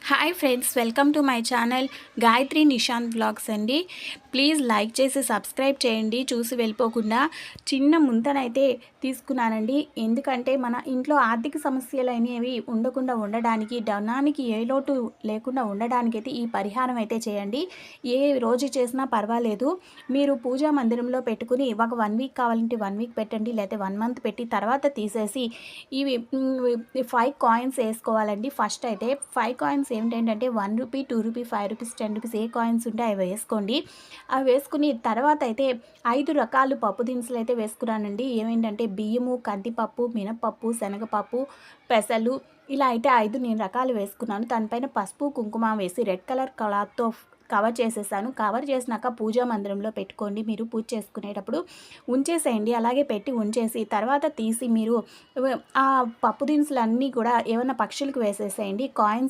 Hi friends, welcome to my channel Gayatri Nishant blogs అండి. Please like చేసి subscribe చేయండి. చూసి వెళ్ళిపోకుండా చిన్న ముంతనైతే తీసుకున్నానండి. ఎందుకంటే మన ఇంట్లో ఆర్థిక సమస్యలు అనేవి ఉండకుండా ఉండడానికి, ధనానికి ఏ లోటు లేకుండా ఉండడానికైతే ఈ పరిహారం అయితే చేయండి. ఏ రోజు చేసినా పర్వాలేదు. మీరు పూజా మందిరంలో పెట్టుకుని ఒక 1 వీక్ కావాలంటే 1 వీక్ పెట్టండి, లేకపోతే 1 మంత్ పెట్టి తర్వాత తీసేసి ఇవి 5 కాయిన్స్ వేసుకోవాలండి. ఫస్ట్ అయితే 5 కాయిన్స్ ఏంటంటే 1 రూపీ, 2 రూపీ, 5 రూపీస్, 10 రూపీస్ ఏ కాయిన్స్ ఉంటే అవి వేసుకోండి. అవి వేసుకుని తర్వాత అయితే 5 రకాలు పప్పు దినుసులు అయితే వేసుకున్నానండి. ఏమేంటంటే బియ్యము, కందిపప్పు, మినపప్పు, శనగపప్పు, పెసలు, ఇలా అయితే 5 నేను రకాలు వేసుకున్నాను. దానిపైన పసుపు, కుంకుమ వేసి రెడ్ కలర్ క్లాత్తో కవర్ చేసేసాను. కవర్ చేసినాక పూజా మందిరంలో పెట్టుకోండి. మీరు పూజ చేసుకునేటప్పుడు ఉంచేసేయండి. అలాగే పెట్టి ఉంచేసి తర్వాత తీసి మీరు ఆ పప్పు దినుసులు అన్నీ కూడా ఏమైనా పక్షులకు వేసేసేయండి. కాయిన్స్